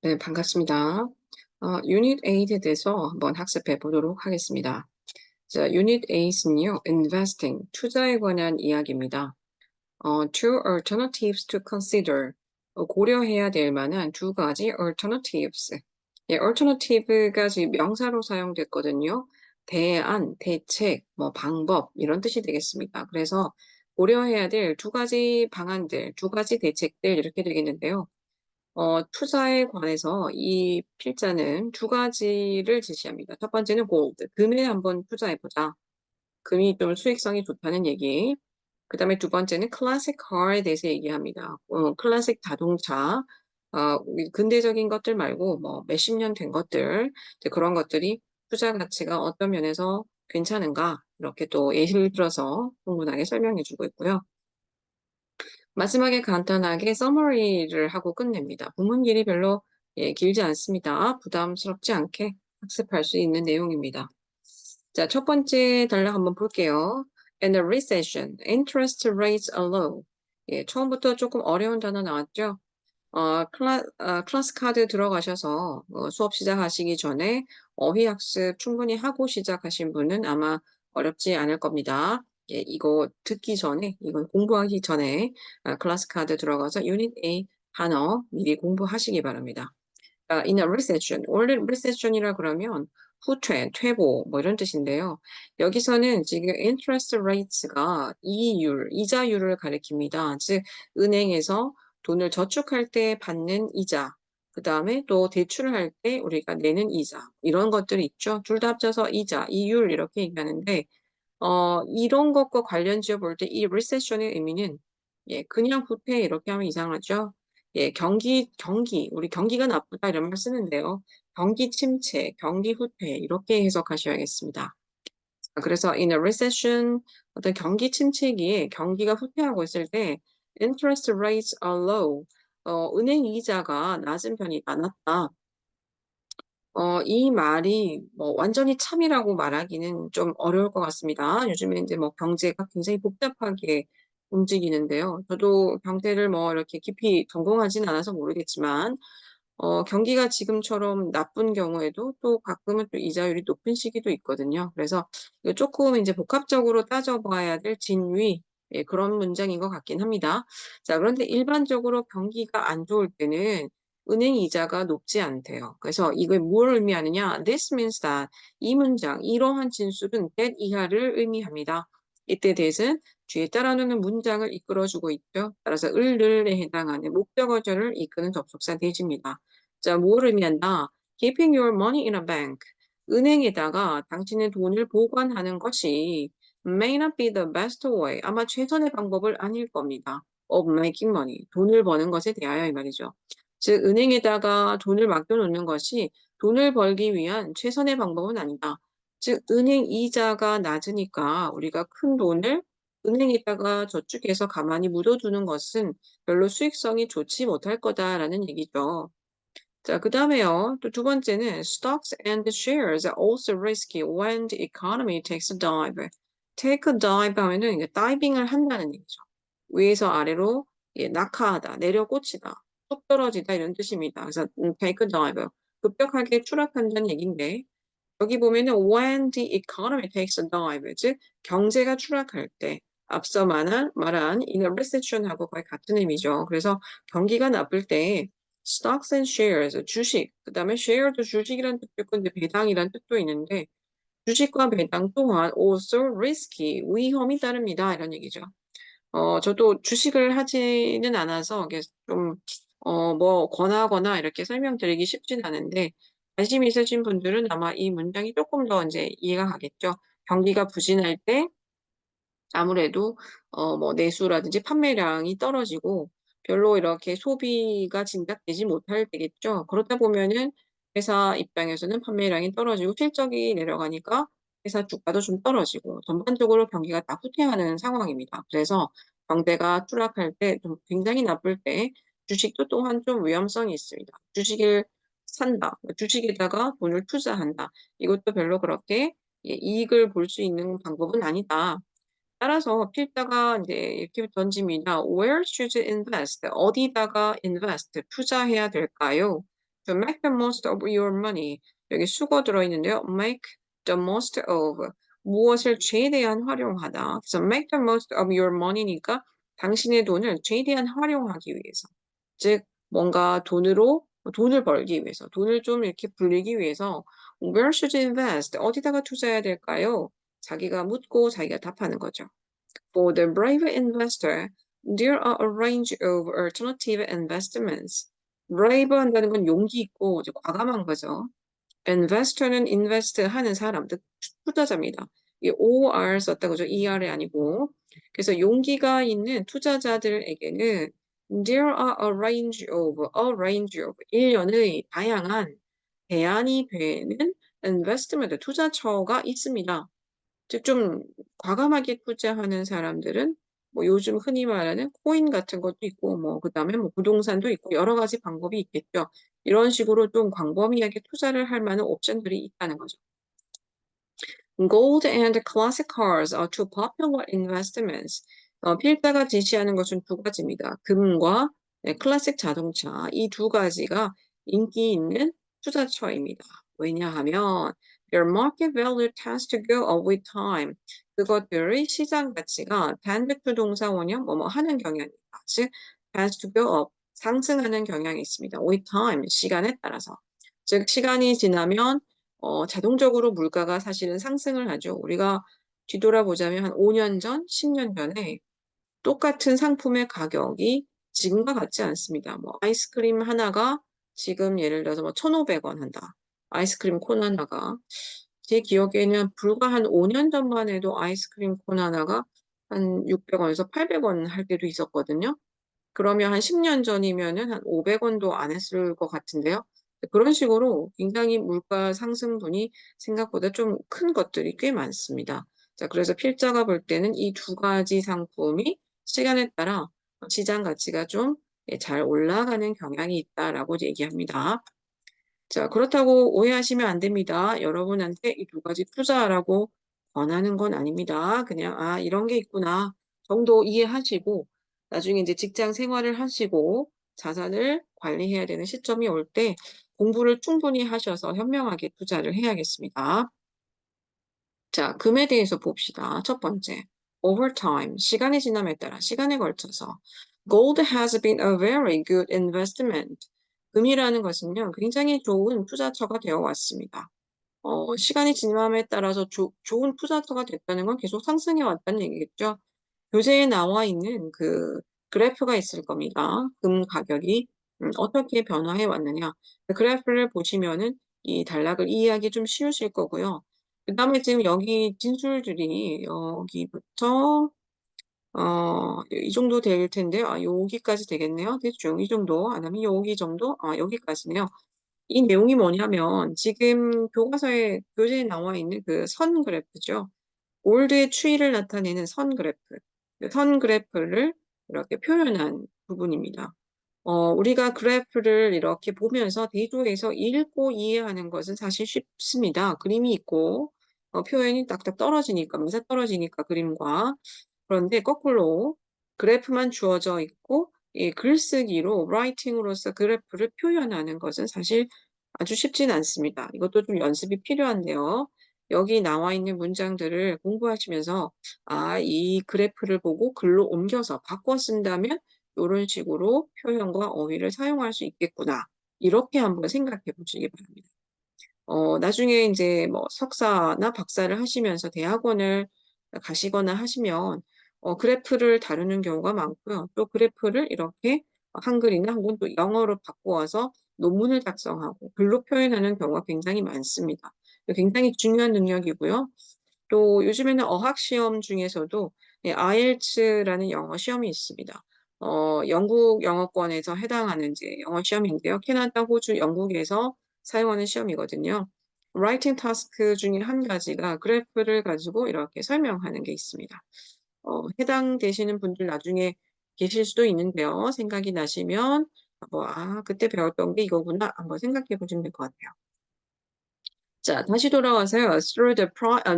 네, 반갑습니다. 유닛 8에 대해서 한번 학습해 보도록 하겠습니다. 자, 유닛 8은요, investing, 투자에 관한 이야기입니다. two alternatives to consider, 고려해야 될 만한 두 가지 alternatives. 예, alternative가 지금 명사로 사용됐거든요. 대안, 대책, 뭐 방법 이런 뜻이 되겠습니다. 그래서 고려해야 될 두 가지 방안들, 두 가지 대책들 이렇게 되겠는데요. 투자에 관해서 이 필자는 두 가지를 제시합니다. 첫 번째는 골드, 금에 한번 투자해 보자. 금이 좀 수익성이 좋다는 얘기. 그다음에 두 번째는 클래식 카에 대해서 얘기합니다. 클래식 자동차, 우리 근대적인 것들 말고 뭐 몇십 년 된 것들, 이제 그런 것들이 투자 가치가 어떤 면에서 괜찮은가, 이렇게 또 예시를 들어서 충분하게 설명해 주고 있고요. 마지막에 간단하게 서머리를 하고 끝냅니다. 본문 길이 별로 길지 않습니다. 부담스럽지 않게 학습할 수 있는 내용입니다. 자, 첫 번째 단락 한번 볼게요. In a recession, interest rates are low. 예, 처음부터 조금 어려운 단어 나왔죠? 클래스 카드 들어가셔서 수업 시작하시기 전에 어휘 학습 충분히 하고 시작하신 분은 아마 어렵지 않을 겁니다. 예, 이거 듣기 전에, 이건 공부하기 전에 클래스 카드 들어가서 유닛 A 단어 미리 공부하시기 바랍니다. in a recession, 원래 recession이라 그러면 후퇴, 퇴보 뭐 이런 뜻인데요. 여기서는 지금 interest rates가 이율, 이자율을 가리킵니다. 즉 은행에서 돈을 저축할 때 받는 이자, 그 다음에 또 대출을 할 때 우리가 내는 이자 이런 것들이 있죠. 둘 다 합쳐서 이자, 이율 이렇게 얘기하는데 이런 것과 관련 지어 볼 때 이 recession의 의미는 예, 그냥 후퇴 이렇게 하면 이상하죠. 예, 우리 경기가 나쁘다 이런 말 쓰는데요. 경기 침체, 경기 후퇴 이렇게 해석하셔야겠습니다. 그래서 in a recession 어떤 경기 침체기에 경기가 후퇴하고 있을 때 interest rates are low. 은행 이자가 낮은 편이다, 낮다. 이 말이 뭐 완전히 참이라고 말하기는 좀 어려울 것 같습니다. 요즘에 이제 뭐 경제가 굉장히 복잡하게 움직이는데요. 저도 경제를 뭐 이렇게 깊이 전공하진 않아서 모르겠지만, 경기가 지금처럼 나쁜 경우에도 또 가끔은 또 이자율이 높은 시기도 있거든요. 그래서 이거 조금 이제 복합적으로 따져봐야 될 진위, 예, 그런 문장인 것 같긴 합니다. 자, 그런데 일반적으로 경기가 안 좋을 때는 은행 이자가 높지 않대요. 그래서 이게 뭘 의미하느냐? This means that 이 문장, 이러한 진술은 that 이하를 의미합니다. 이때 that은 뒤에 따라오는 문장을 이끌어주고 있죠. 따라서 을에 해당하는 목적어절을 이끄는 접속사 that입니다. 자, 뭘 의미한다? Keeping your money in a bank. 은행에다가 당신의 돈을 보관하는 것이 may not be the best way. 아마 최선의 방법을 아닐 겁니다. of making money. 돈을 버는 것에 대하여 이 말이죠. 즉, 은행에다가 돈을 맡겨놓는 것이 돈을 벌기 위한 최선의 방법은 아니다. 즉, 은행 이자가 낮으니까 우리가 큰 돈을 은행에다가 저축해서 가만히 묻어두는 것은 별로 수익성이 좋지 못할 거다라는 얘기죠. 자, 그 다음에요. 또 두 번째는 stocks and shares are also risky when the economy takes a dive. take a dive 하면은 이게 다이빙을 한다는 얘기죠. 위에서 아래로 예, 낙하하다, 내려 꽂히다, 뚝 떨어지다 이런 뜻입니다. 그래서 take a dive, 급격하게 추락한다는 얘기인데 여기 보면은 when the economy takes a dive, 즉 경제가 추락할 때 앞서 말한 in a recession하고 거의 같은 의미죠. 그래서 경기가 나쁠 때 stocks and shares, 주식, 그다음에 share도 주식이라는 뜻도 있고 이제 배당이라는 뜻도 있는데 주식과 배당 또한 also risky, 위험이 따릅니다. 이런 얘기죠. 저도 주식을 하지는 않아서 이게 좀, 뭐, 권하거나 이렇게 설명드리기 쉽진 않은데, 관심 있으신 분들은 아마 이 문장이 조금 더 이제 이해가 가겠죠. 경기가 부진할 때 아무래도, 뭐, 내수라든지 판매량이 떨어지고 별로 이렇게 소비가 진작되지 못할 때겠죠. 그러다 보면은 회사 입장에서는 판매량이 떨어지고 실적이 내려가니까 회사 주가도 좀 떨어지고 전반적으로 경기가 다 후퇴하는 상황입니다. 그래서 경제가 추락할 때 좀 굉장히 나쁠 때 주식도 또한 좀 위험성이 있습니다. 주식을 산다, 주식에다가 돈을 투자한다. 이것도 별로 그렇게 예, 이익을 볼 수 있는 방법은 아니다. 따라서 필자가 이제 이렇게 던집니다. Where should you invest? 어디다가 invest, 투자해야 될까요? To make the most of your money. 여기 수거 들어있는데요. Make the most of. 무엇을 최대한 활용하다. 그래서 make the most of your money니까 당신의 돈을 최대한 활용하기 위해서. 즉, 뭔가 돈을 벌기 위해서, 돈을 좀 이렇게 불리기 위해서 Where should you invest? 어디다가 투자해야 될까요? 자기가 묻고 자기가 답하는 거죠. For the brave investor, there are a range of alternative investments. brave 한다는 건 용기 있고 이제 과감한 거죠. investor는 invest 하는 사람, 즉 투자자입니다. 이 OR 썼다고 죠 ER이 아니고. 그래서 용기가 있는 투자자들에게는 there are a range of 일련의 다양한 대안이 되는 investment 투자처가 있습니다. 즉 좀 과감하게 투자하는 사람들은 뭐 요즘 흔히 말하는 코인 같은 것도 있고 뭐 그다음에 뭐 부동산도 있고 여러 가지 방법이 있겠죠. 이런 식으로 좀 광범위하게 투자를 할 만한 옵션들이 있다는 거죠. Gold and classic cars are two popular investments. 필자가 제시하는 것은 두 가지입니다. 금과 클래식 자동차 이 두 가지가 인기 있는 투자처입니다. 왜냐하면 their market value tends to go up with time. 그것들의 시장 가치가 단백투동사원형 뭐뭐 하는 경향입니다. 즉 tends to go up 상승하는 경향이 있습니다. with time 시간에 따라서. 즉 시간이 지나면 자동적으로 물가가 사실은 상승을 하죠. 우리가 뒤돌아보자면 한 5년 전, 10년 전에 똑같은 상품의 가격이 지금과 같지 않습니다. 뭐 아이스크림 하나가 지금 예를 들어서 뭐 1,500원 한다. 아이스크림 콘 하나가 제 기억에는 불과 한 5년 전만 해도 아이스크림 콘 하나가 한 600원에서 800원 할 때도 있었거든요. 그러면 한 10년 전이면은 한 500원도 안 했을 것 같은데요. 그런 식으로 굉장히 물가 상승분이 생각보다 좀 큰 것들이 꽤 많습니다. 자, 그래서 필자가 볼 때는 이 두 가지 상품이 시간에 따라 시장 가치가 좀 잘 올라가는 경향이 있다라고 얘기합니다. 자, 그렇다고 오해하시면 안 됩니다. 여러분한테 이 두 가지 투자하라고 권하는 건 아닙니다. 그냥, 아, 이런 게 있구나 정도 이해하시고, 나중에 이제 직장 생활을 하시고, 자산을 관리해야 되는 시점이 올 때 공부를 충분히 하셔서 현명하게 투자를 해야겠습니다. 자, 금에 대해서 봅시다. 첫 번째, over time, 시간이 지남에 따라, 시간에 걸쳐서 Gold has been a very good investment. 금이라는 것은요, 굉장히 좋은 투자처가 되어 왔습니다. 시간이 지남에 따라서 좋은 투자처가 됐다는 건 계속 상승해 왔다는 얘기겠죠. 교재에 나와 있는 그 그래프가 있을 겁니다. 금 가격이 어떻게 변화해 왔느냐. 그 그래프를 보시면은 이 단락을 이해하기 좀 쉬우실 거고요. 그다음에 지금 여기 진술들이 여기부터 이 정도 될 텐데요. 아, 여기까지 되겠네요. 대충 이 정도 안 하면 여기 정도? 아, 여기까지네요. 이 내용이 뭐냐면 지금 교재에 나와 있는 그 선 그래프죠. 올드의 추이를 나타내는 선 그래프. 선 그래프를 이렇게 표현한 부분입니다. 우리가 그래프를 이렇게 보면서 대조해서 읽고 이해하는 것은 사실 쉽습니다. 그림이 있고, 표현이 딱딱 떨어지니까, 맞아떨어지니까 그림과. 그런데 거꾸로 그래프만 주어져 있고, 이 글쓰기로, 라이팅으로서 그래프를 표현하는 것은 사실 아주 쉽진 않습니다. 이것도 좀 연습이 필요한데요. 여기 나와 있는 문장들을 공부하시면서, 아, 이 그래프를 보고 글로 옮겨서 바꿔 쓴다면 요런 식으로 표현과 어휘를 사용할 수 있겠구나. 이렇게 한번 생각해 보시기 바랍니다. 나중에 이제 뭐 석사나 박사를 하시면서 대학원을 가시거나 하시면 그래프를 다루는 경우가 많고요. 또 그래프를 이렇게 한글이나 혹은 또 영어로 바꾸어서 논문을 작성하고 글로 표현하는 경우가 굉장히 많습니다. 굉장히 중요한 능력이고요. 또 요즘에는 어학 시험 중에서도 IELTS라는 영어 시험이 있습니다. 영국 영어권에서 해당하는 이제 영어 시험인데요. 캐나다, 호주, 영국에서 사용하는 시험이거든요. 라이팅 타스크 중에 한 가지가 그래프를 가지고 이렇게 설명하는 게 있습니다. 해당되시는 분들 나중에 계실 수도 있는데요. 생각이 나시면 그때 배웠던 게 이거구나 한번 생각해 보시면 될 것 같아요. 자, 다시 돌아와서요.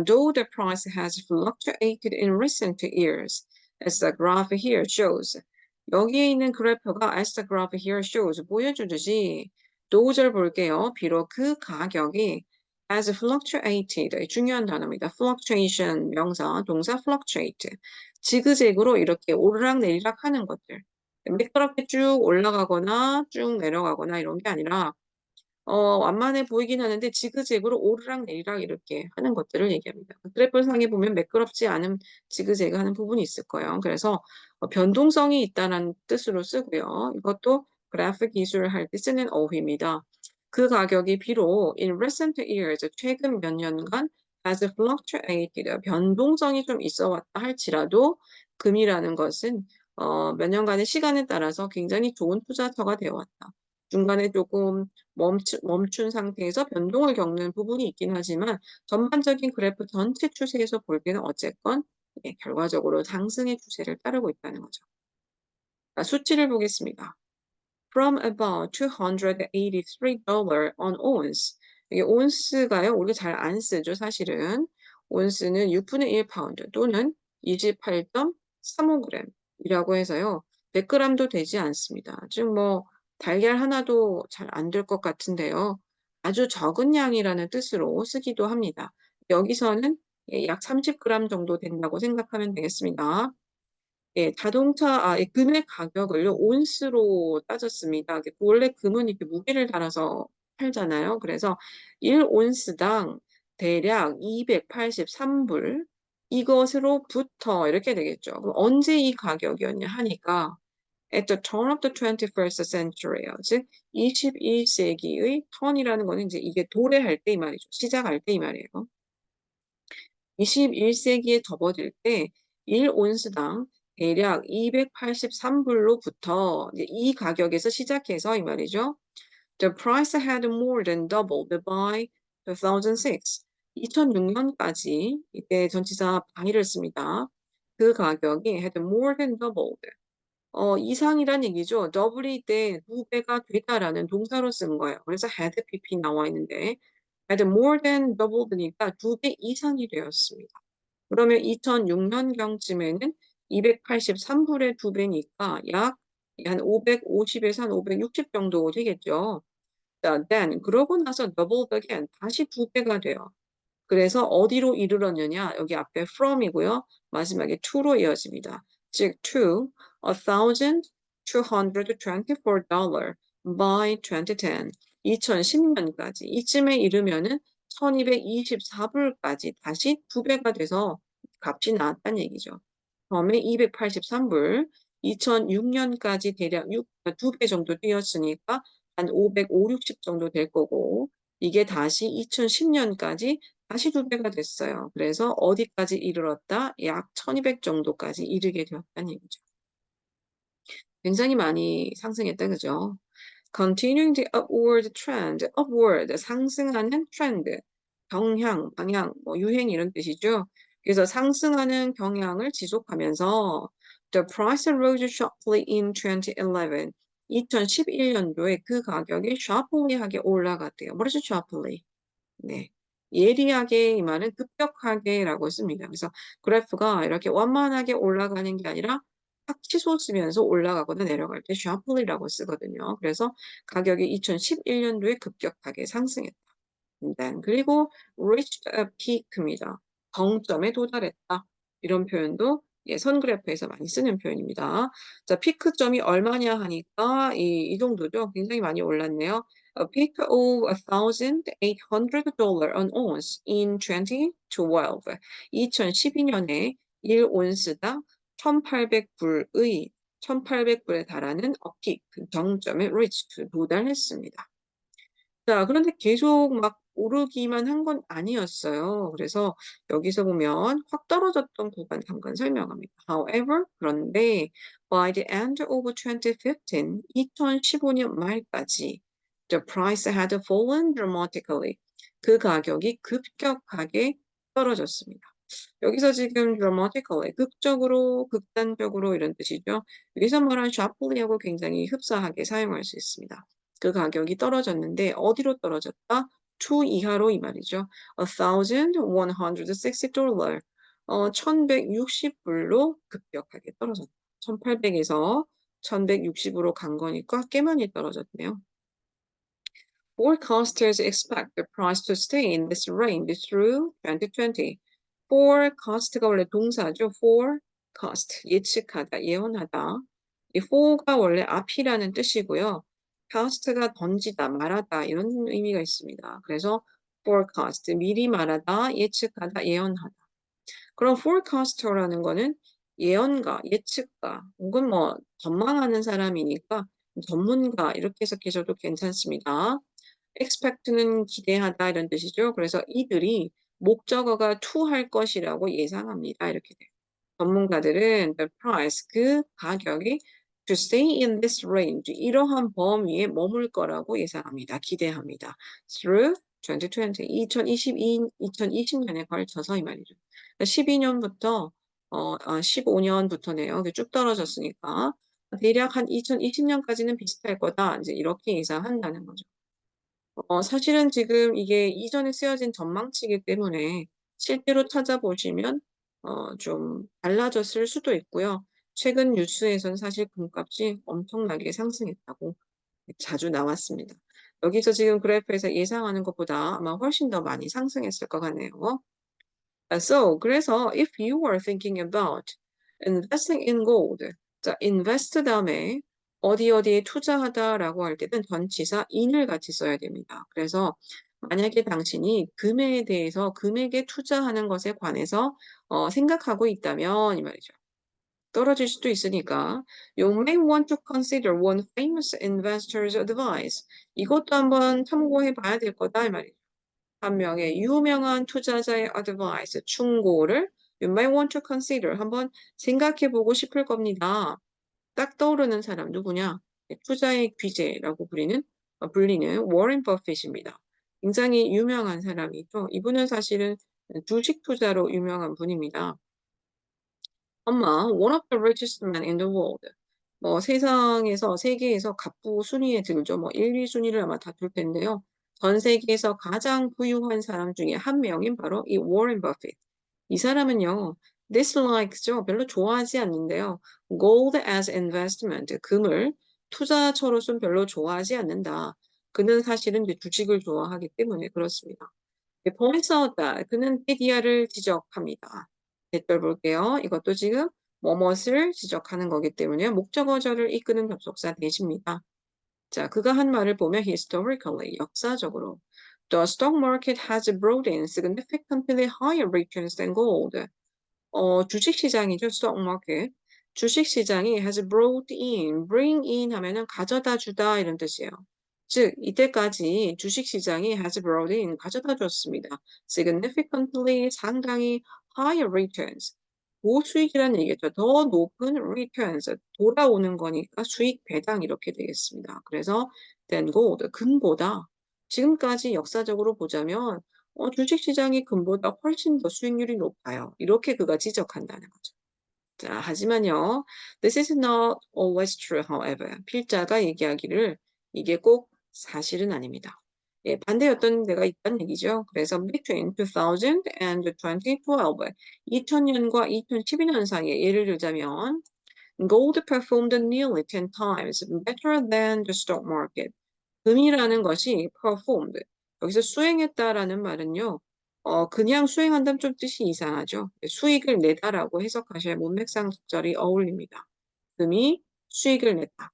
Though the price has fluctuated in recent years, as the graph here shows. 여기에 있는 그래프가 as the graph here shows 보여주듯이 도우절 볼게요. 비록 그 가격이 has fluctuated, 중요한 단어입니다. fluctuation 명사, 동사 fluctuate. 지그재그로 이렇게 오르락내리락 하는 것들. 매끄럽게 쭉 올라가거나 쭉 내려가거나 이런 게 아니라 완만해 보이긴 하는데 지그재그로 오르락내리락 이렇게 하는 것들을 얘기합니다. 그래프상에 보면 매끄럽지 않은 지그재그 하는 부분이 있을 거예요. 그래서 변동성이 있다는 뜻으로 쓰고요. 이것도 그래프 기술을 할 때 쓰는 어휘입니다. 그 가격이 비록 in recent years, 최근 몇 년간 has fluctuated, 변동성이 좀 있어 왔다 할지라도 금이라는 것은 몇 년간의 시간에 따라서 굉장히 좋은 투자처가 되어 왔다. 중간에 조금 멈춘 상태에서 변동을 겪는 부분이 있긴 하지만 전반적인 그래프 전체 추세에서 볼 때는 어쨌건 결과적으로 상승의 추세를 따르고 있다는 거죠. 자, 수치를 보겠습니다. From about $283 on ounce. 이게 온스가요. 우리가 잘 안 쓰죠, 사실은. 온스는 6분의 1 파운드 또는 28.35g 이라고 해서요. 100g도 되지 않습니다. 즉 달걀 하나도 잘 안 될 것 같은데요. 아주 적은 양이라는 뜻으로 쓰기도 합니다. 여기서는 약 30g 정도 된다고 생각하면 되겠습니다. 예, 이 금의 가격을요, 온스로 따졌습니다. 원래 금은 이렇게 무게를 달아서 팔잖아요. 그래서 1온스당 대략 283불, 이것으로부터 이렇게 되겠죠. 그럼 언제 이 가격이었냐 하니까 at the turn of the 21st century예요. 즉 21세기의 턴이라는 거는 이제 이게 도래할 때 이 말이죠. 시작할 때 이 말이에요. 21세기에 접어들 때 1온스당 대략 283불로부터 이 가격에서 시작해서 이 말이죠. The price had more than doubled by 2006. 2006년까지 이때 전치사 by를 씁니다. 그 가격이 had more than doubled. 이상이란 얘기죠. double이 때 두 배가 되다라는 동사로 쓴 거예요. 그래서 had pp 나와 있는데 had more than doubled니까 두 배 이상이 되었습니다. 그러면 2006년경쯤에는 283불의 두 배니까 약 한 550에서 한 560 정도 되겠죠. 자, then 그러고 나서 double again 다시 두 배가 돼요. 그래서 어디로 이르렀느냐? 여기 앞에 from이고요. 마지막에 to로 이어집니다. 즉 to $1,224 by 2010. 2010년까지 이쯤에 이르면은 1224불까지 다시 두 배가 돼서 값이 나왔다는 얘기죠. 처음에 283불, 2006년까지 대략 두 배 정도 뛰었으니까 한 550, 60 정도 될 거고 이게 다시 2010년까지 다시 두 배가 됐어요. 그래서 어디까지 이르렀다? 약 1200 정도까지 이르게 되었다는 얘기죠. 굉장히 많이 상승했다, 그죠? Continuing the upward trend, upward, 상승하는 트렌드, 경향, 방향, 유행 이런 뜻이죠. 그래서 상승하는 경향을 지속하면서 the price rose sharply in 2011. 2011년도에 그 가격이 sharply하게 올라갔대요. 뭐죠, sharply? 네. 예리하게 이 말은 급격하게라고 씁니다. 그래서 그래프가 이렇게 완만하게 올라가는 게 아니라 탁 치솟으면서 올라가거나 내려갈 때 sharply라고 쓰거든요. 그래서 가격이 2011년도에 급격하게 상승했다. 그리고 reached a peak입니다. 정점에 도달했다. 이런 표현도 선 그래프에서 많이 쓰는 표현입니다. 자, 피크점이 얼마냐 하니까 이 정도죠. 굉장히 많이 올랐네요. A peak of $1,800 an ounce in 2012. 2012년에 1온스당 1,800불의 1,800불에 달하는 어픽, 그 정점에 reached, 도달했습니다. 자, 그런데 계속 막 오르기만 한 건 아니었어요. 그래서 여기서 보면 확 떨어졌던 구간 잠깐 설명합니다. However, 그런데 by the end of 2015, 2015년 말까지 the price had fallen dramatically. 그 가격이 급격하게 떨어졌습니다. 여기서 지금 dramatically, 극적으로, 극단적으로 이런 뜻이죠. 여기서 말하는 sharply하고 굉장히 흡사하게 사용할 수 있습니다. 그 가격이 떨어졌는데 어디로 떨어졌다? 2 이하로 이 말이죠. $1,160. 1,160불로 급격하게 떨어졌다. 1,800에서 1,160으로 간 거니까 꽤 많이 떨어졌네요. Forecasters expect the price to stay in this range through 2020. Forecast가 원래 동사죠. forecast, 예측하다, 예언하다. 이 for가 원래 앞이라는 뜻이고요. cast가 던지다, 말하다 이런 의미가 있습니다. 그래서 forecast, 미리 말하다, 예측하다, 예언하다. 그럼 forecaster라는 거는 예언가, 예측가, 혹은 뭐 전망하는 사람이니까 전문가 이렇게 해석해줘도 괜찮습니다. expect는 기대하다 이런 뜻이죠. 그래서 이들이 목적어가 to 할 것이라고 예상합니다. 이렇게 돼요. 전문가들은 the price, 그 가격이 to stay in this range, 이러한 범위에 머물 거라고 예상합니다. 기대합니다. through 2020, 2020년에 걸쳐서 이 말이죠. 12년부터 15년부터네요. 쭉 떨어졌으니까 대략 한 2020년까지는 비슷할 거다. 이제 이렇게 예상한다는 거죠. 사실은 지금 이게 이전에 쓰여진 전망치이기 때문에 실제로 찾아보시면 좀 달라졌을 수도 있고요. 최근 뉴스에선 사실 금값이 엄청나게 상승했다고 자주 나왔습니다. 여기서 지금 그래프에서 예상하는 것보다 아마 훨씬 더 많이 상승했을 것 같네요. So, 그래서 if you are thinking about investing in gold, 자, invest 다음에 어디에 투자하다라고 할 때는 전치사 in을 같이 써야 됩니다. 그래서 만약에 당신이 금에 대해서 금액에 투자하는 것에 관해서 생각하고 있다면 이 말이죠. 떨어질 수도 있으니까 you may want to consider one famous investor's advice. 이것도 한번 참고해 봐야 될 거다 이 말이죠. 한 명의 유명한 투자자의 advice, 충고를 you may want to consider 한번 생각해 보고 싶을 겁니다. 딱 떠오르는 사람 누구냐? 투자의 귀재라고 불리는 워렌 버핏입니다. 굉장히 유명한 사람이죠. 이분은 사실은 주식 투자로 유명한 분입니다. 아마 one of the richest men in the world. 뭐 세상에서 세계에서 갑부 순위에 들죠. 뭐 1, 2순위를 아마 다툴 텐데요. 전 세계에서 가장 부유한 사람 중에 한 명인 바로 이 워렌 버핏. 이 사람은요. dislikes죠. 별로 좋아하지 않는데요. gold as investment. 금을 투자처로서는 별로 좋아하지 않는다. 그는 사실은 이제 주식을 좋아하기 때문에 그렇습니다. 범했었다. 그는 페디아를 지적합니다. 댓글 볼게요. 이것도 지금 뭐뭇을 지적하는 거기 때문에 목적어절을 이끄는 접속사 대시입니다. 자, 그가 한 말을 보면 historically, 역사적으로 The stock market has brought in significantly higher returns than gold. 주식시장이죠, stock market. 주식시장이 has brought in, bring in 하면은 가져다 주다 이런 뜻이에요. 즉, 이때까지 주식시장이 has brought in, 가져다 줬습니다. significantly, 상당히 higher returns. 고수익이라는 얘기죠. 더 높은 returns, 돌아오는 거니까 수익 배당 이렇게 되겠습니다. 그래서 than gold, 금보다 지금까지 역사적으로 보자면 주식시장이 금보다 훨씬 더 수익률이 높아요. 이렇게 그가 지적한다는 거죠. 자, 하지만요. This is not always true, however. 필자가 얘기하기를 이게 꼭 사실은 아닙니다. 예, 반대였던 데가 있다는 얘기죠. 그래서 between 2000 and 2012, 2000년과 2012년 사이에 예를 들자면 gold performed nearly 10 times better than the stock market. 금이라는 것이 performed. 여기서 수행했다라는 말은요. 그냥 수행한다면 좀 뜻이 이상하죠. 수익을 내다라고 해석하셔야 문맥상 적절히 어울립니다. 금이 수익을 냈다.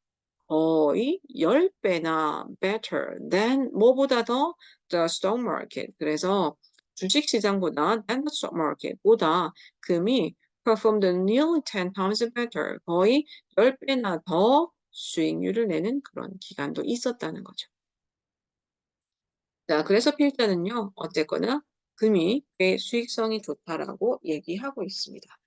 거의 10배나 better than 뭐보다 더 the stock market. 그래서 주식 시장보다 than the stock market보다 금이 performed nearly 10 times better. 거의 10배나 더 수익률을 내는 그런 기간도 있었다는 거죠. 자, 그래서 필자는요, 어쨌거나 금이 꽤 수익성이 좋다라고 얘기하고 있습니다.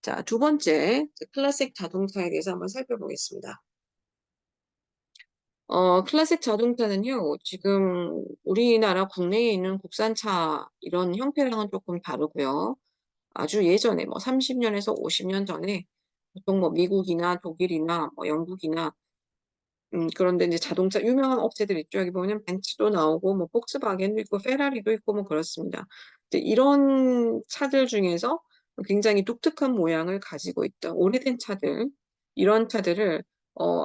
자, 두 번째, 클래식 자동차에 대해서 한번 살펴보겠습니다. 클래식 자동차는요, 지금 우리나라 국내에 있는 국산차 이런 형태랑은 조금 다르고요. 아주 예전에 뭐 30년에서 50년 전에 보통 뭐 미국이나 독일이나 뭐 영국이나 그런데 이제 자동차 유명한 업체들 있죠. 여기 보면 벤츠도 나오고 뭐 폭스바겐도 있고 페라리도 있고 뭐 그렇습니다. 이제 이런 차들 중에서 굉장히 독특한 모양을 가지고 있던 오래된 차들, 이런 차들을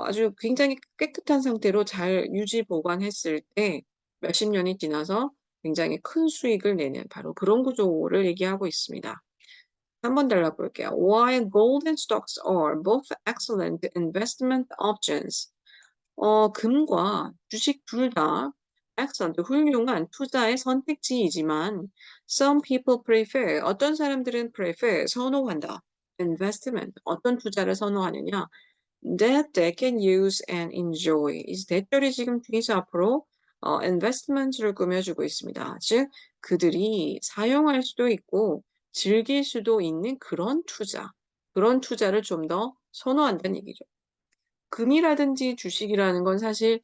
아주 굉장히 깨끗한 상태로 잘 유지 보관했을 때 몇십 년이 지나서 굉장히 큰 수익을 내는 바로 그런 구조를 얘기하고 있습니다. 한 번 달라 볼게요. While gold and stocks are both excellent investment options. 금과 주식 둘 다 excellent 훌륭한 투자의 선택지이지만 some people prefer 어떤 사람들은 prefer 선호한다. investment 어떤 투자를 선호하느냐? That they can use and enjoy. 이 대절이 지금 뒤에서 앞으로 investment를 꾸며주고 있습니다. 즉 그들이 사용할 수도 있고 즐길 수도 있는 그런 투자, 그런 투자를 좀 더 선호한다는 얘기죠. 금이라든지 주식이라는 건 사실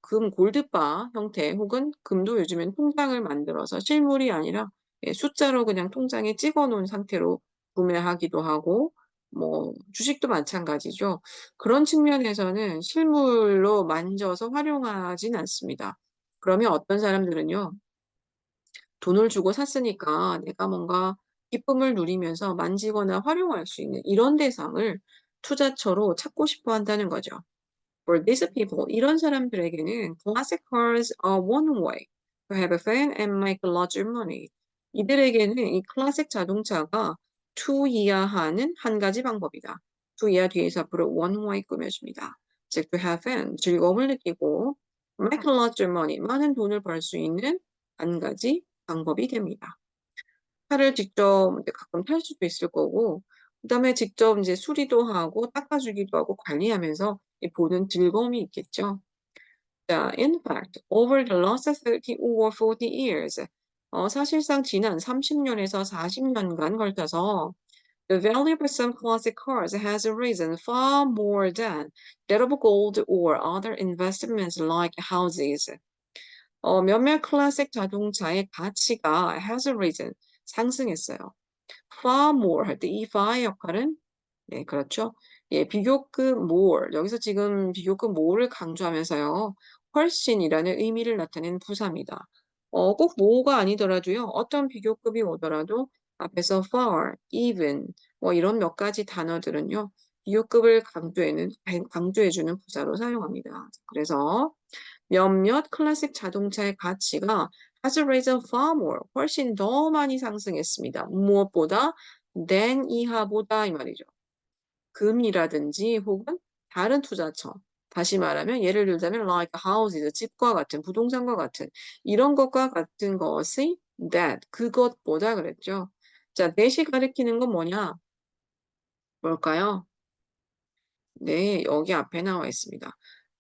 금 골드바 형태 혹은 금도 요즘엔 통장을 만들어서 실물이 아니라 예 숫자로 그냥 통장에 찍어 놓은 상태로 구매하기도 하고 뭐 주식도 마찬가지죠. 그런 측면에서는 실물로 만져서 활용하진 않습니다. 그러면 어떤 사람들은요. 돈을 주고 샀으니까 내가 뭔가 기쁨을 누리면서 만지거나 활용할 수 있는 이런 대상을 투자처로 찾고 싶어 한다는 거죠. For these people, 이런 사람들에게는 classic cars are one way to have fun and make larger money. 이들에게는 이 클래식 자동차가 투이야하는 한 가지 방법이다. 투이야 뒤에서 앞으로 one way 꾸며줍니다. 즉, to have fun, 즐거움을 느끼고 make larger money, 많은 돈을 벌 수 있는 한 가지 방법이 됩니다. 차를 직접 이제 가끔 탈 수도 있을 거고 그다음에 직접 인제 수리도 하고 닦아 주기도 하고 관리하면서 이 보는 즐거움이 있겠죠. 자, in fact, over the last 30 or 40 years, 사실상 지난 30 년에서 40 년간 걸쳐서 the value of some classic cars has risen far more than that of gold or other investments like houses. 몇몇 클래식 자동차의 가치가 has risen, 상승했어요. far more 할 때 이 far의 역할은 네 그렇죠. 예 비교급 more 여기서 지금 비교급 more를 강조하면서요. 훨씬이라는 의미를 나타내는 부사입니다. 꼭 more가 아니더라도요. 어떤 비교급이 오더라도 앞에서 far, even 뭐 이런 몇 가지 단어들은요. 비교급을 강조해 주는 부사로 사용합니다. 그래서 몇몇 클래식 자동차의 가치가 has risen far more, 훨씬 더 많이 상승했습니다. 무엇보다 than 이하보다 이 말이죠. 금이라든지 혹은 다른 투자처. 다시 말하면 예를 들자면 like houses, 집과 같은 부동산과 같은 이런 것과 같은 것의 that 그것보다 그랬죠. 자, that이 가리키는 건 뭐냐? 뭘까요? 네, 여기 앞에 나와 있습니다.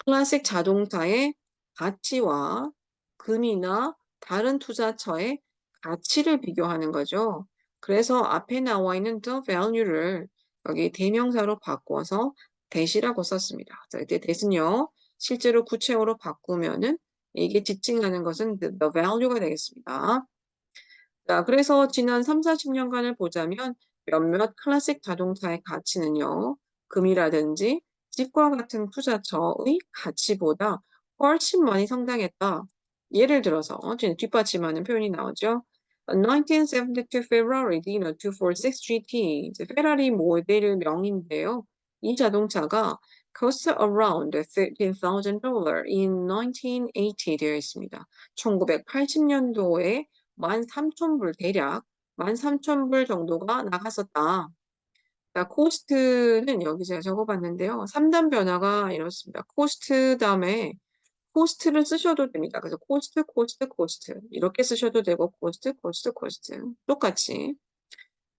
클래식 자동차의 가치와 금이나 다른 투자처의 가치를 비교하는 거죠. 그래서 앞에 나와 있는 the value를 여기 대명사로 바꿔서 that이라고 썼습니다. 자, 이때 that은요, 실제로 구체어로 바꾸면은 이게 지칭하는 것은 the value가 되겠습니다. 자, 그래서 지난 30-40 년간을 보자면 몇몇 클래식 자동차의 가치는요. 금이라든지 집과 같은 투자처의 가치보다 훨씬 많이 성장했다. 예를 들어서 지금 뒷받침하는 표현이 나오죠. A 1972 Ferrari Dino 246 GT 이제 페라리 모델명인데요. 이 자동차가 cost around $13,000 in 1980 되어 있습니다. 1980년도에 13,000불 대략 13,000불 정도가 나갔었다. 자, 코스트는 여기 제가 적어 봤는데요. 3단 변화가 이렇습니다. 코스트 다음에 코스트를 쓰셔도 됩니다. 그래서 코스트, 코스트, 코스트 이렇게 쓰셔도 되고 코스트, 코스트, 코스트 똑같이.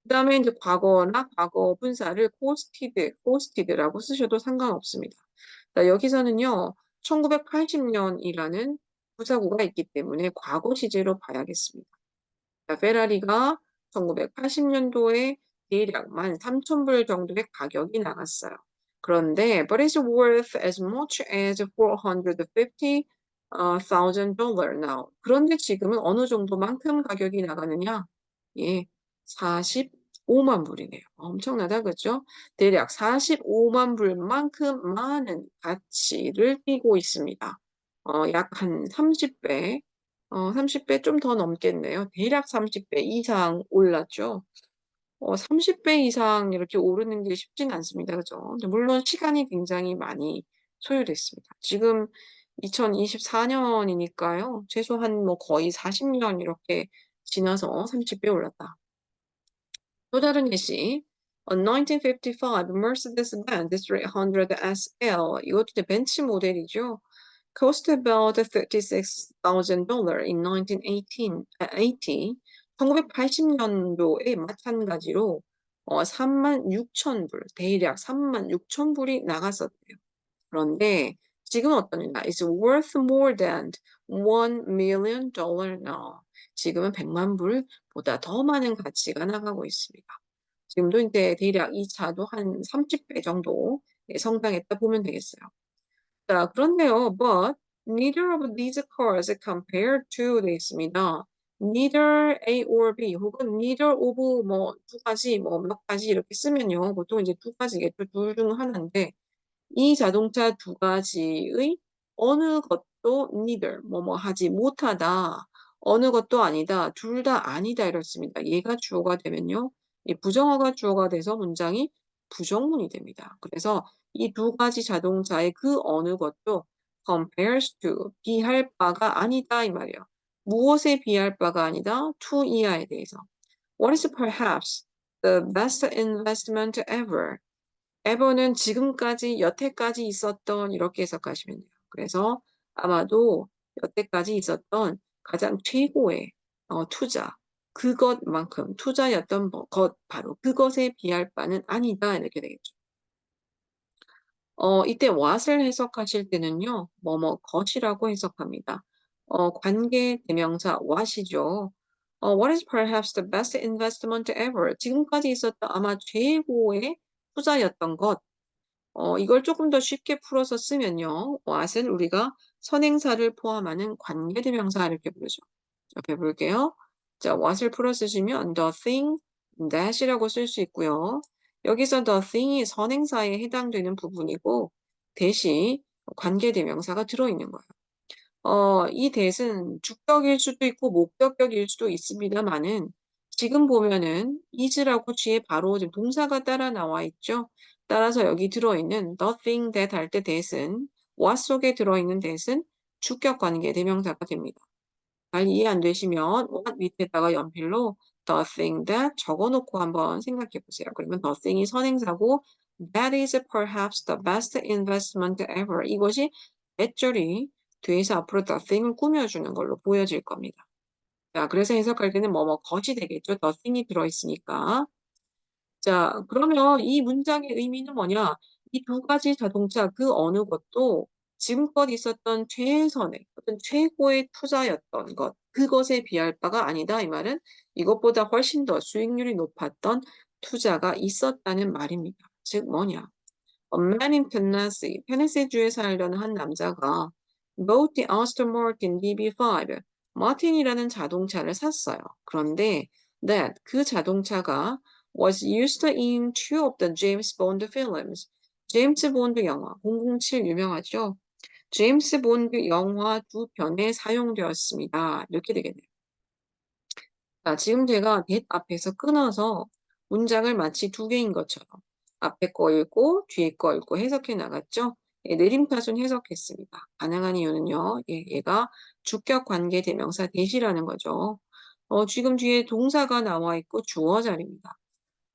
그다음에 인제 과거나 과거 분사를 costed라고 쓰셔도 상관없습니다. 자, 여기서는요. 1980 년이라는 부사구가 있기 때문에 과거 시제로 봐야겠습니다. 자, 페라리가 1980 년도에 대략 13,000불 정도의 가격이 나갔어요. 그런데 but it's worth as much as $450 thousand now. 그런데 지금은 어느 정도만큼 가격이 나가느냐? 예, 45만 불이네요. 엄청나다, 그죠? 대략 45만 불만큼 많은 가치를 띠고 있습니다. 약 한 30배 30배 좀 더 넘겠네요. 대략 30배 이상 올랐죠. 30배 이상 이렇게 오르는 게 쉽진 않습니다. 그죠? 근데 물론 시간이 굉장히 많이 소요됐습니다. 지금 2024 년이니까요. 최소한 뭐 거의 40년 이렇게 지나서 30배 올랐다. 또 다른 예시. On 1955, Mercedes-Benz 300 SL, 이것도 이제 벤츠 모델이죠. Cost about $36,000 in 1980. 1980년도에 마찬가지로 36,000불, 대략 36,000불이 나갔었대요. 그런데 지금 어떠냐? It's worth more than $1 million now. 지금은 100만 불보다 더 많은 가치가 나가고 있습니다. 지금도 이제 대략 이 차도 한 30배 정도 성장했다 보면 되겠어요. 자, 그런데요, but neither of these cars compared to 돼 있습니다. neither A or B 혹은 neither of 뭐 두 가지 뭐 몇 가지 이렇게 쓰면요. 보통 이제 두 가지겠죠. 둘 중 하나인데 이 자동차 두 가지의 어느 것도 neither 뭐뭐 하지 못하다. 어느 것도 아니다. 둘 다 아니다 이렇습니다. 얘가 주어가 되면요. 이 부정어가 주어가 돼서 문장이 부정문이 됩니다. 그래서 이 두 가지 자동차의 그 어느 것도 compares to 비할 바가 아니다 이 말이에요. 무엇에 비할 바가 아니다? to 이하에 대해서. What is perhaps the best investment ever? ever는 지금까지 여태까지 있었던 이렇게 해석하시면 돼요. 그래서 아마도 여태까지 있었던 가장 최고의 투자 그것만큼 투자였던 것 바로 그것에 비할 바는 아니다 이렇게 되겠죠. 이때 what을 해석하실 때는요. 뭐뭐 것이라고 해석합니다. 관계 대명사 what이죠. What is perhaps the best investment ever? 지금까지 있었던 아마 최고의 투자였던 것. 이걸 조금 더 쉽게 풀어서 쓰면요. what은 우리가 선행사를 포함하는 관계대명사 이렇게 부르죠. 옆에 볼게요. 자, what을 풀어 쓰시면 the thing that이라고 쓸 수 있고요. 여기서 the thing이 선행사에 해당되는 부분이고 that이 관계대명사가 들어있는 거예요. 이 that은 주격일 수도 있고 목적격일 수도 있습니다만은 지금 보면은 is라고 뒤에 바로 지금 동사가 따라 나와 있죠. 따라서 여기 들어있는 the thing that 할 때 that은 what 속에 들어있는 that은 주격 관계 대명사가 됩니다. 잘 이해 안 되시면 what 밑에다가 연필로 the thing that 적어놓고 한번 생각해 보세요. 그러면 the thing이 선행사고 that is perhaps the best investment ever. 이것이 that 뒤에서 앞으로 the thing을 꾸며주는 걸로 보여질 겁니다. 자, 그래서 해석할 때는 뭐뭐 것이 되겠죠. the thing이 들어있으니까. 자, 그러면 이 문장의 의미는 뭐냐? 이 두 가지 자동차 그 어느 것도 지금껏 있었던 최선의 어떤 최고의 투자였던 것, 그것에 비할 바가 아니다. 이 말은 이것보다 훨씬 더 수익률이 높았던 투자가 있었다는 말입니다. 즉 뭐냐? A man in Tennessee, 테네시주에 살려는 한 남자가 bought the Aston Martin DB5, 마틴이라는 자동차를 샀어요. 그런데 that 그 자동차가 was used in two of the James Bond films. 제임스 본드 영화 007 유명하죠? 제임스 본드 영화 두 편에 사용되었습니다. 이렇게 되겠네요. 자, 지금 제가 that 앞에서 끊어서 문장을 마치 두 개인 것처럼 앞에 거 읽고 뒤에 거 읽고 해석해 나갔죠? 예, 내림타순 해석했습니다. 가능한 이유는요. 예, 얘가 주격 관계 대명사 that이라는 거죠. 지금 뒤에 동사가 나와 있고 주어 자리입니다.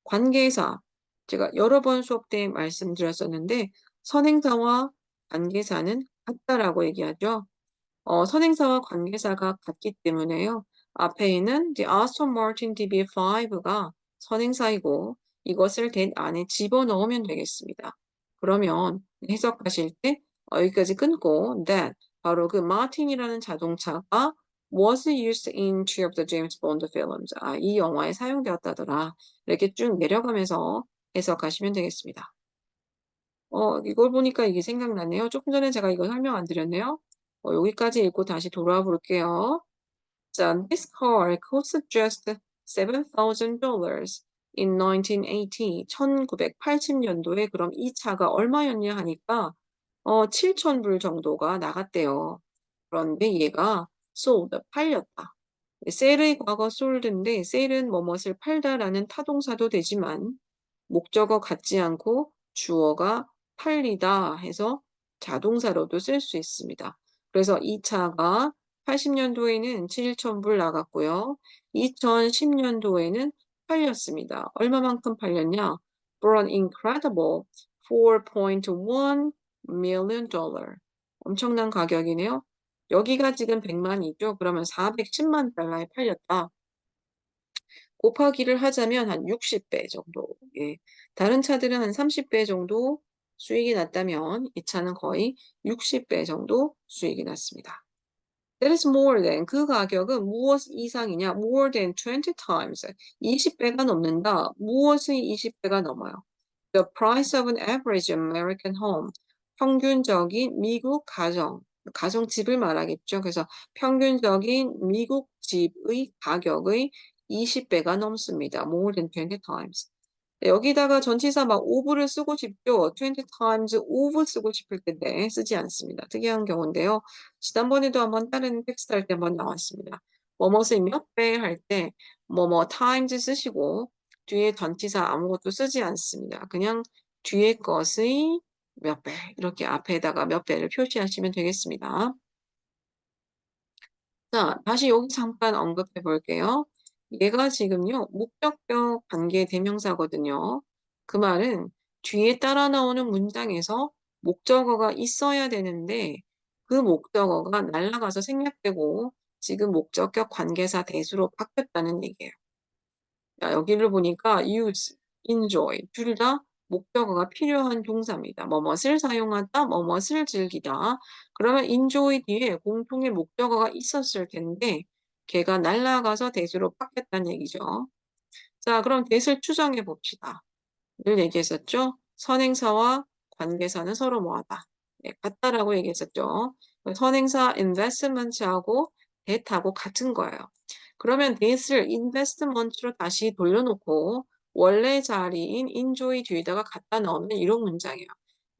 관계사. 제가 여러 번 수업 때 말씀드렸었는데 선행사와 관계사는 같다라고 얘기하죠. 선행사와 관계사가 같기 때문에요. 앞에 있는 the Aston Martin DB5가 선행사이고 이것을 that 안에 집어넣으면 되겠습니다. 그러면 해석하실 때 여기까지 끊고 that 바로 그 마틴이라는 자동차가 was used in two of the James Bond films. 이 영화에 사용되었다더라. 이렇게 쭉 내려가면서 해석하시면 되겠습니다. 이걸 보니까 이게 생각나네요. 조금 전에 제가 이거 설명 안 드렸네요. 여기까지 읽고 다시 돌아와 볼게요. 자, this car cost just $7,000 in 1980. 1980년도에 그럼 이 차가 얼마였냐 하니까 7,000불 정도가 나갔대요. 그런데 얘가 sold, 팔렸다. 셀의 과거 sold인데 셀은 뭐뭇을 팔다라는 타동사도 되지만 목적어 같지 않고 주어가 팔리다 해서 자동사로도 쓸 수 있습니다. 그래서 이 차가 80년도에는 7,000불 나갔고요. 2010년도에는 팔렸습니다. 얼마만큼 팔렸냐? For an incredible $4.1 million. 엄청난 가격이네요. 여기가 지금 100만이죠. 그러면 410만 달러에 팔렸다. 곱하기를 하자면 한 60배 정도. 예. 다른 차들은 한 30배 정도 수익이 났다면 이 차는 거의 60배 정도 수익이 났습니다. That is more than 그 가격은 무엇 이상이냐? More than 20 times. 20배가 넘는다. 무엇이 20배가 넘어요? The price of an average American home. 평균적인 미국 가정집을 말하겠죠. 그래서 평균적인 미국 집의 가격의 20배가 넘습니다. More than 20 times. 여기다가 전치사 막 over를 쓰고 싶죠. 20 times over 쓰고 싶을 텐데 쓰지 않습니다. 특이한 경우인데요. 지난번에도 한번 다른 텍스트 할 때 한번 나왔습니다. 뭐뭇을 몇 배 할 때 뭐뭐 times 쓰시고 뒤에 전치사 아무것도 쓰지 않습니다. 그냥 뒤에 것의 몇 배, 이렇게 앞에다가 몇 배를 표시하시면 되겠습니다. 자, 다시 여기 잠깐 언급해 볼게요. 얘가 지금요, 목적격 관계 대명사거든요. 그 말은 뒤에 따라 나오는 문장에서 목적어가 있어야 되는데 그 목적어가 날아가서 생략되고 지금 목적격 관계사 대수로 바뀌었다는 얘기예요. 자, 여기를 보니까 use, enjoy 둘 다 목적어가 필요한 동사입니다. 뭐뭇을 사용하다, 뭐뭇을 즐기다. 그러면 enjoy 뒤에 공통의 목적어가 있었을 텐데 걔가 날아가서 대수로 바뀌었다는 얘기죠. 자, 그럼 대수를 추정해 봅시다. 늘 얘기했었죠? 선행사와 관계사는 서로 뭐하다? 네, 같다라고 얘기했었죠. 선행사 investment하고 that하고 같은 거예요. 그러면 that을 investment로 다시 돌려놓고 원래 자리인 enjoy 뒤에다가 갖다 넣으면 이런 문장이에요.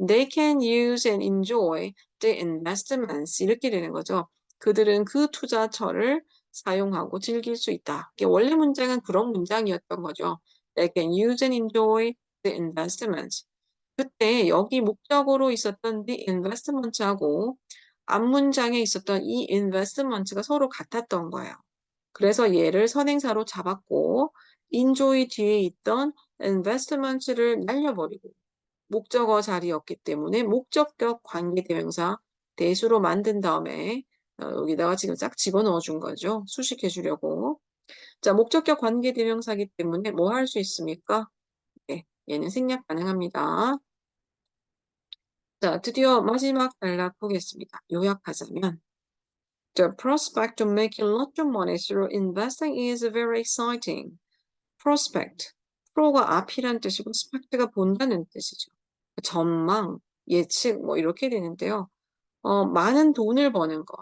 They can use and enjoy the investments 이렇게 되는 거죠. 그들은 그 투자처를 사용하고 즐길 수 있다. 이게 원래 문장은 그런 문장이었던 거죠. They can use and enjoy the investments. 그때 여기 목적으로 있었던 the investments하고 앞 문장에 있었던 이 investments가 서로 같았던 거예요. 그래서 얘를 선행사로 잡았고 enjoy 뒤에 있던 investments를 날려버리고 목적어 자리였기 때문에 목적격 관계대명사 대수로 만든 다음에 여기다가 지금 싹 집어넣어 준 거죠. 수식해 주려고. 자, 목적격 관계대명사기 때문에 뭐 할 수 있습니까? 네, 얘는 생략 가능합니다. 자, 드디어 마지막 단락 보겠습니다. 요약하자면 The prospect of making lots of money through investing is very exciting. prospect. pro가 앞이란 뜻이고 spect가 본다는 뜻이죠. 전망, 예측 뭐 이렇게 되는데요. 많은 돈을 버는 것.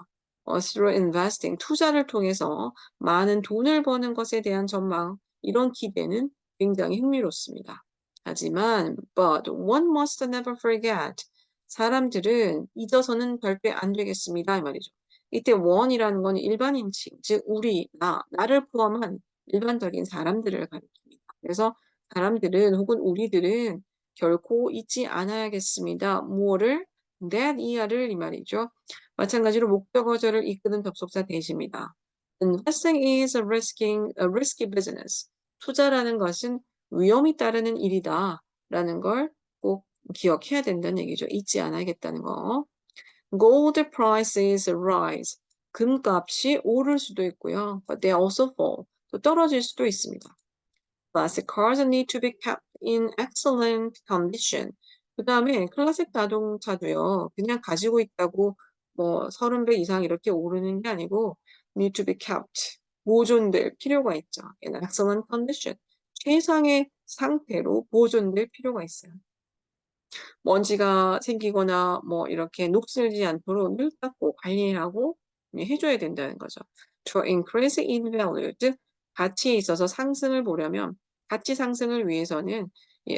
through investing, 투자를 통해서 많은 돈을 버는 것에 대한 전망, 이런 기대는 굉장히 흥미롭습니다. 하지만, but one must never forget. 사람들은 잊어서는 절대 안 되겠습니다. 이 말이죠. 이때 one이라는 건 일반인칭, 즉 우리, 나를 포함한 일반적인 사람들을 가리킵니다. 그래서 사람들은 혹은 우리들은 결코 잊지 않아야겠습니다. 뭐를? that 이하를 이 말이죠. 마찬가지로 목적어절을 이끄는 접속사 대시입니다. Investing is a risky business. 투자라는 것은 위험이 따르는 일이다. 라는 걸 꼭 기억해야 된다는 얘기죠. 잊지 않아야겠다는 거. Gold prices rise. 금값이 오를 수도 있고요. But they also fall. 또 떨어질 수도 있습니다. Classic cars need to be kept in excellent condition. 그 다음에 클래식 자동차도요. 그냥 가지고 있다고 뭐 30배 이상 이렇게 오르는 게 아니고 need to be kept. 보존될 필요가 있죠. in excellent condition. 최상의 상태로 보존될 필요가 있어요. 먼지가 생기거나 뭐 이렇게 녹슬지 않도록 늘 닦고 관리하고 해줘야 된다는 거죠. To increase in value, 즉 가치에 있어서 상승을 보려면 가치 상승을 위해서는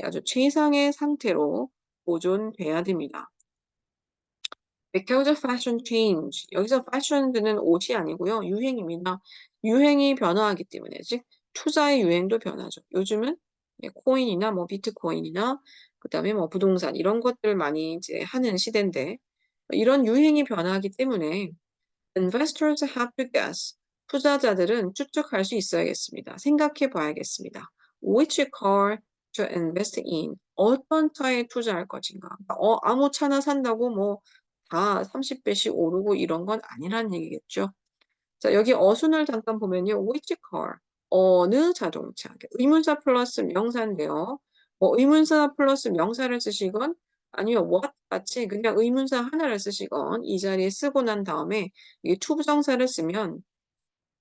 아주 최상의 상태로 보존돼야 됩니다. Because of fashion change. 여기서 fashion은 옷이 아니고요. 유행입니다. 유행이 변화하기 때문에 즉 투자의 유행도 변하죠. 요즘은 코인이나 뭐 비트코인이나 그다음에 뭐 부동산 이런 것들을 많이 이제 하는 시대인데 이런 유행이 변화하기 때문에 investors have to guess. 투자자들은 추측할 수 있어야겠습니다. 생각해 봐야겠습니다. Which car to invest in? 어떤 차에 투자할 것인가? 그러니까 아무 차나 산다고 뭐 다 30배씩 오르고 이런 건 아니란 얘기겠죠. 자, 여기 어순을 잠깐 보면요. which car? 어느 자동차. 의문사 플러스 명사인데요. 의문사 플러스 명사를 쓰시건 아니면 what 같이 그냥 의문사 하나를 쓰시건 이 자리에 쓰고 난 다음에 이 to 부정사를 쓰면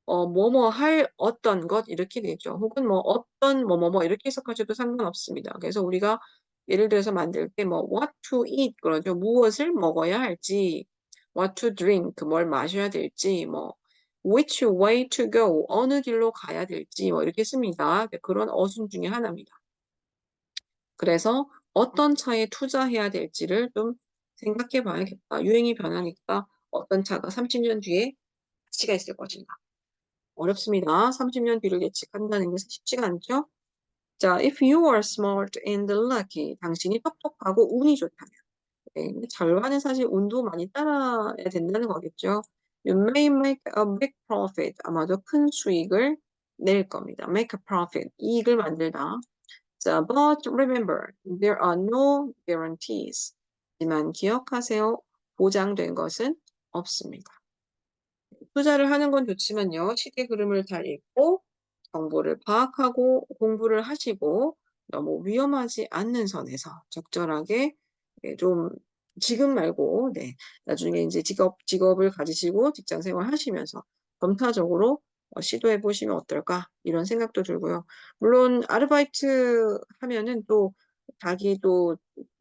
뭐뭐 할 어떤 것 이렇게 되죠. 혹은 뭐 어떤 뭐뭐뭐 이렇게 해석하셔도 상관없습니다. 그래서 우리가 예를 들어서 만들 때 뭐 what to eat 그러죠. 무엇을 먹어야 할지, what to drink 뭘 마셔야 될지, 뭐 which way to go 어느 길로 가야 될지 뭐 이렇게 씁니다. 그런 어순 중에 하나입니다. 그래서 어떤 차에 투자해야 될지를 좀 생각해 봐야겠다. 유행이 변하니까 어떤 차가 30년 뒤에 가치가 있을 것인가. 어렵습니다. 30년 뒤를 예측한다는 것은 쉽지가 않죠. 자, if you are smart and lucky, 당신이 똑똑하고 운이 좋다면. 네, 근데 절반은 사실 운도 많이 따라야 된다는 거겠죠. You may make a big profit. 아마도 큰 수익을 낼 겁니다. make a profit. 이익을 만들다. 자, but remember, there are no guarantees. 하지만 기억하세요. 보장된 것은 없습니다. 투자를 하는 건 좋지만요. 시대 흐름을 잘 읽고 정보를 파악하고 공부를 하시고 너무 위험하지 않는 선에서 적절하게 좀 지금 말고 나중에 이제 직업을 가지시고 직장 생활 하시면서 점차적으로 시도해 보시면 어떨까 이런 생각도 들고요. 물론 아르바이트 하면은 또 자기 또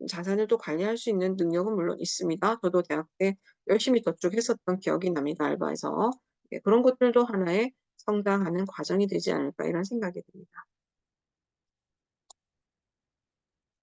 자산을 또 관리할 수 있는 능력은 물론 있습니다. 저도 대학 때 열심히 저축했었던 기억이 납니다. 알바에서. 그런 것들도 하나의 성장하는 과정이 되지 않을까 이런 생각이 듭니다.